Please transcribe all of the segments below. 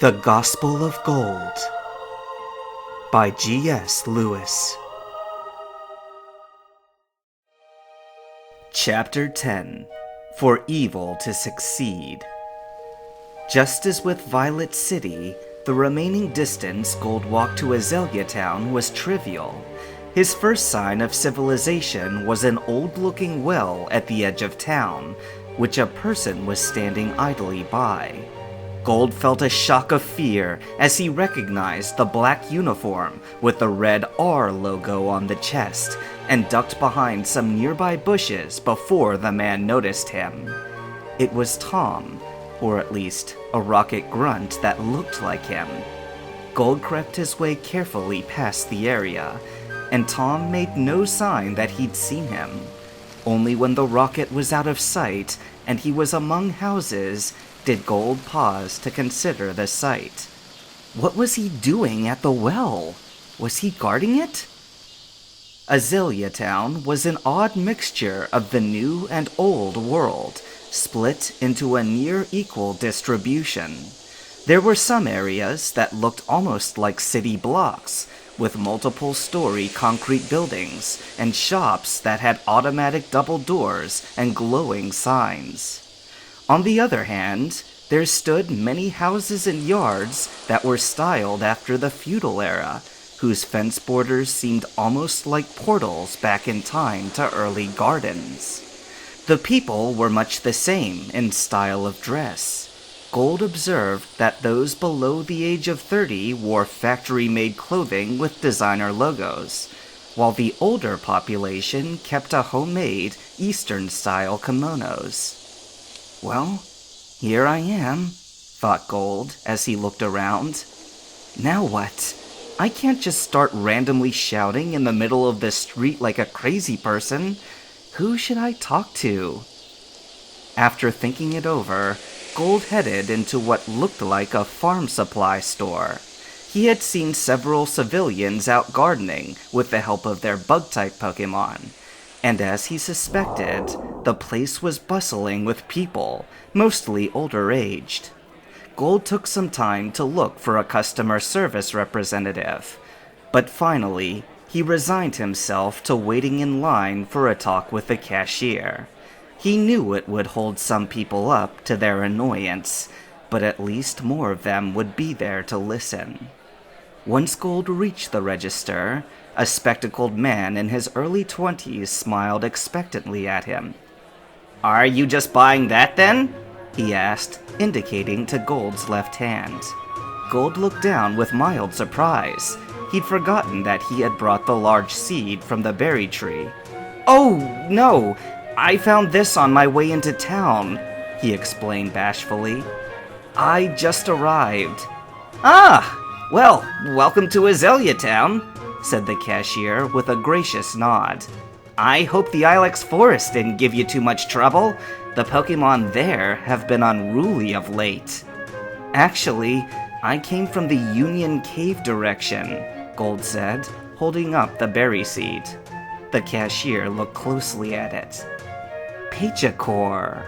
The Gospel of Gold by G.S. Lewis. Chapter 10. For Evil to Succeed. Just as with Violet City, the remaining distance Gold walked to Azalea Town was trivial. His first sign of civilization was an old-looking well at the edge of town, which a person was standing idly by. Gold felt a shock of fear as he recognized the black uniform with the red R logo on the chest and ducked behind some nearby bushes before the man noticed him. It was Tom, or at least a rocket grunt that looked like him. Gold crept his way carefully past the area, and Tom made no sign that he'd seen him. Only when the rocket was out of sight and he was among houses did Gold pause to consider the sight. What was he doing at the well? Was he guarding it? Azalea Town was an odd mixture of the new and old world, split into a near-equal distribution. There were some areas that looked almost like city blocks, with multiple-story concrete buildings and shops that had automatic double doors and glowing signs. On the other hand, there stood many houses and yards that were styled after the feudal era, whose fence borders seemed almost like portals back in time to early gardens. The people were much the same in style of dress. Gold observed that those below the age of 30 wore factory-made clothing with designer logos, while the older population kept a homemade Eastern-style kimonos. Well, here I am, thought Gold as he looked around. Now what? I can't just start randomly shouting in the middle of the street like a crazy person. Who should I talk to? After thinking it over, Gold headed into what looked like a farm supply store. He had seen several civilians out gardening with the help of their bug-type Pokemon, and as he suspected, the place was bustling with people, mostly older-aged. Gold took some time to look for a customer service representative, but finally, he resigned himself to waiting in line for a talk with the cashier. He knew it would hold some people up to their annoyance, but at least more of them would be there to listen. Once Gold reached the register, a spectacled man in his early 20s smiled expectantly at him. "Are you just buying that then?" he asked, indicating to Gold's left hand. Gold looked down with mild surprise. He'd forgotten that he had brought the large seed from the berry tree. "Oh, no, I found this on my way into town," he explained bashfully. "I just arrived." "Ah, well, welcome to Azalea Town," said the cashier with a gracious nod. "I hope the Ilex Forest didn't give you too much trouble. The Pokemon there have been unruly of late." "Actually, I came from the Union Cave direction," Gold said, holding up the berry seed. The cashier looked closely at it. "Pagecore."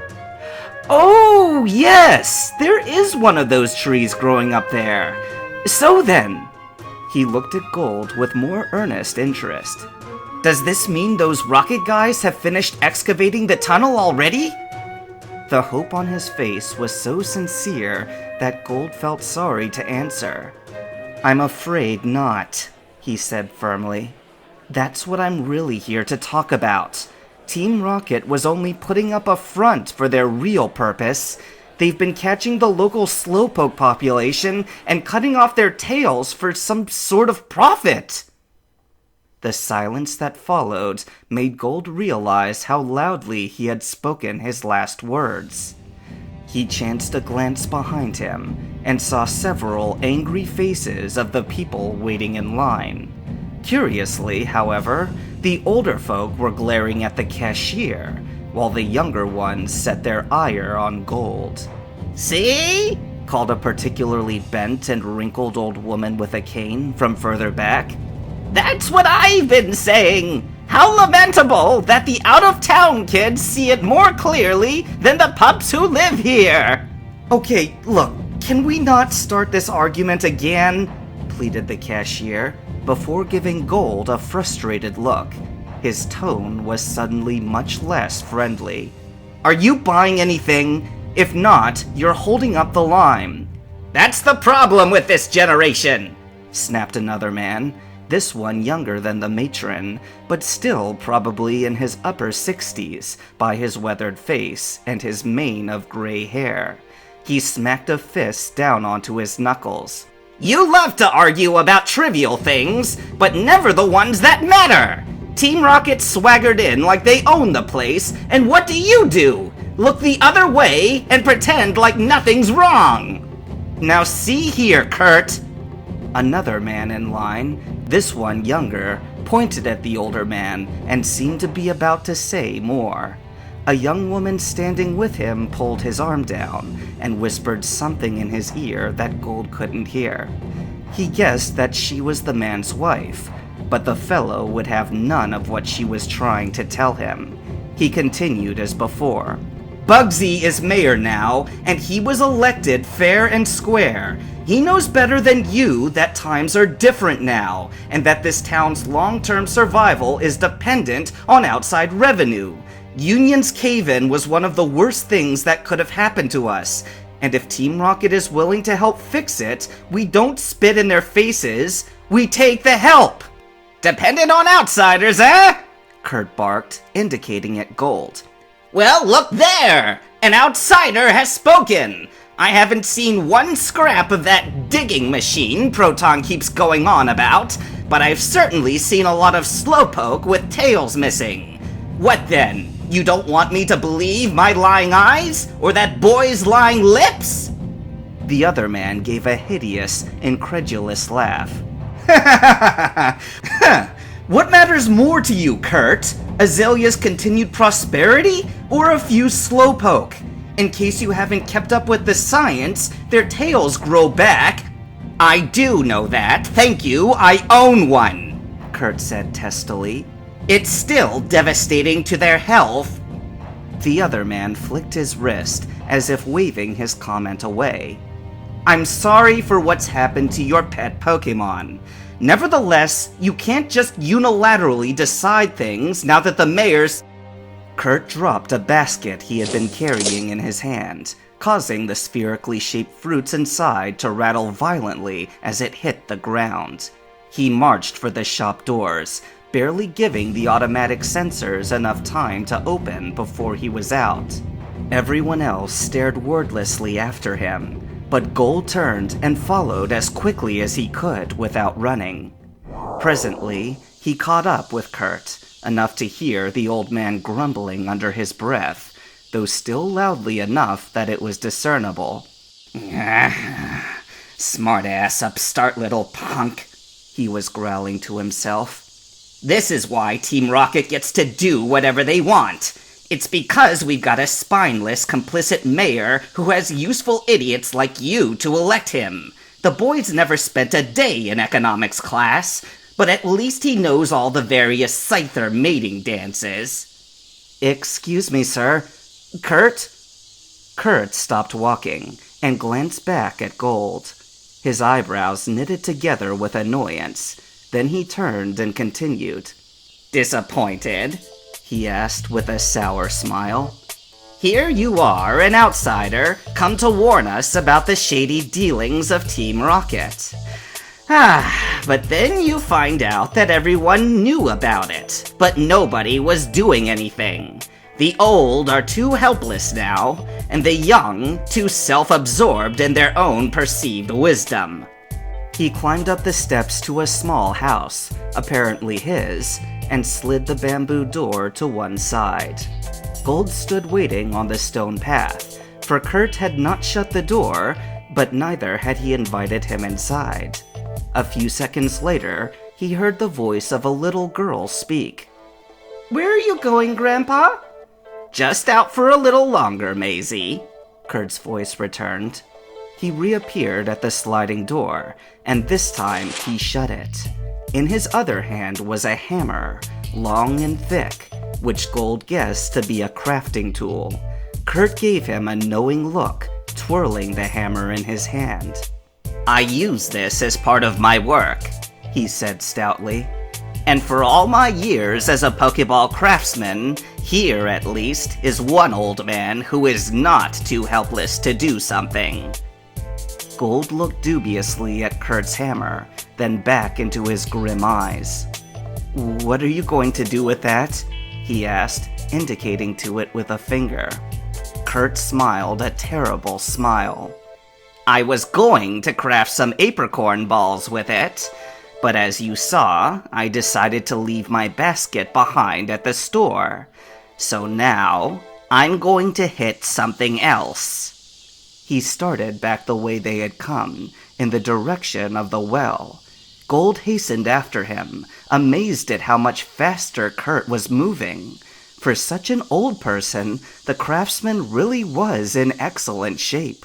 "Oh, yes! There is one of those trees growing up there. So then," he looked at Gold with more earnest interest, "does this mean those rocket guys have finished excavating the tunnel already?" The hope on his face was so sincere that Gold felt sorry to answer. "I'm afraid not," he said firmly. "That's what I'm really here to talk about. Team Rocket was only putting up a front for their real purpose. They've been catching the local slowpoke population and cutting off their tails for some sort of profit." The silence that followed made Gold realize how loudly he had spoken his last words. He chanced a glance behind him and saw several angry faces of the people waiting in line. Curiously, however, the older folk were glaring at the cashier, while the younger ones set their ire on Gold. "See?" called a particularly bent and wrinkled old woman with a cane from further back. "That's what I've been saying! How lamentable that the out-of-town kids see it more clearly than the pups who live here!" "Okay, look, Can we not start this argument again? Pleaded the cashier, before giving Gold a frustrated look. His tone was suddenly much less friendly. Are you buying anything? If not, you're holding up the line. That's the problem with this generation, snapped another man, this one younger than the matron, but still probably in his upper 60s by his weathered face and his mane of gray hair. He smacked a fist down onto his knuckles. You love to argue about trivial things, but never the ones that matter! Team Rocket swaggered in like they own the place, and what do? Look the other way and pretend like nothing's wrong! Now see here, Kurt! Another man in line, this one younger, pointed at the older man and seemed to be about to say more. A young woman standing with him pulled his arm down and whispered something in his ear that Gold couldn't hear. He guessed that she was the man's wife, but the fellow would have none of what she was trying to tell him. He continued as before. Bugsy is mayor now, and he was elected fair and square. He knows better than you that times are different now, and that this town's long-term survival is dependent on outside revenue. Union's cave-in was one of the worst things that could have happened to us, and if Team Rocket is willing to help fix it, we don't spit in their faces, we take the help! Dependent on outsiders, eh? Kurt barked, indicating at Gold. Well, look there! An outsider has spoken! I haven't seen one scrap of that digging machine Proton keeps going on about, but I've certainly seen a lot of slowpoke with tails missing. What then? You don't want me to believe my lying eyes? Or that boy's lying lips? The other man gave a hideous, incredulous laugh. What matters more to you, Kurt? Azalea's continued prosperity, or a few slowpoke? In case you haven't kept up with the science, their tails grow back. I do know that, thank you, I own one, Kurt said testily. It's still devastating to their health. The other man flicked his wrist, as if waving his comment away. I'm sorry for what's happened to your pet Pokemon. Nevertheless, you can't just unilaterally decide things now that the mayor's... Kurt dropped a basket he had been carrying in his hand, causing the spherically shaped fruits inside to rattle violently as it hit the ground. He marched for the shop doors, barely giving the automatic sensors enough time to open before he was out. Everyone else stared wordlessly after him, but Gold turned and followed as quickly as he could without running. Presently, he caught up with Kurt, enough to hear the old man grumbling under his breath, though still loudly enough that it was discernible. Smart-ass upstart little punk, he was growling to himself. This is why Team Rocket gets to do whatever they want. It's because we've got a spineless, complicit mayor who has useful idiots like you to elect him. The boy's never spent a day in economics class, but at least he knows all the various Scyther mating dances. Excuse me, sir. Kurt? Kurt stopped walking and glanced back at Gold. His eyebrows knitted together with annoyance. Then he turned and continued. Disappointed? He asked with a sour smile. Here you are, an outsider, come to warn us about the shady dealings of Team Rocket. But then you find out that everyone knew about it, but nobody was doing anything. The old are too helpless now, and the young too self-absorbed in their own perceived wisdom. He climbed up the steps to a small house, apparently his, and slid the bamboo door to one side. Gold stood waiting on the stone path, for Kurt had not shut the door, but neither had he invited him inside. A few seconds later, he heard the voice of a little girl speak. Where are you going, Grandpa? Just out for a little longer, Maisie, Kurt's voice returned. He reappeared at the sliding door, and this time he shut it. In his other hand was a hammer, long and thick, which Gold guessed to be a crafting tool. Kurt gave him a knowing look, twirling the hammer in his hand. "I use this as part of my work," he said stoutly. "And for all my years as a Pokeball craftsman, here at least is one old man who is not too helpless to do something." Gold looked dubiously at Kurt's hammer, then back into his grim eyes. "What are you going to do with that?" he asked, indicating to it with a finger. Kurt smiled a terrible smile. "I was going to craft some apricorn balls with it, but as you saw, I decided to leave my basket behind at the store. So now, I'm going to hit something else." He started back the way they had come, in the direction of the well. Gold hastened after him, amazed at how much faster Kurt was moving. For such an old person, the craftsman really was in excellent shape.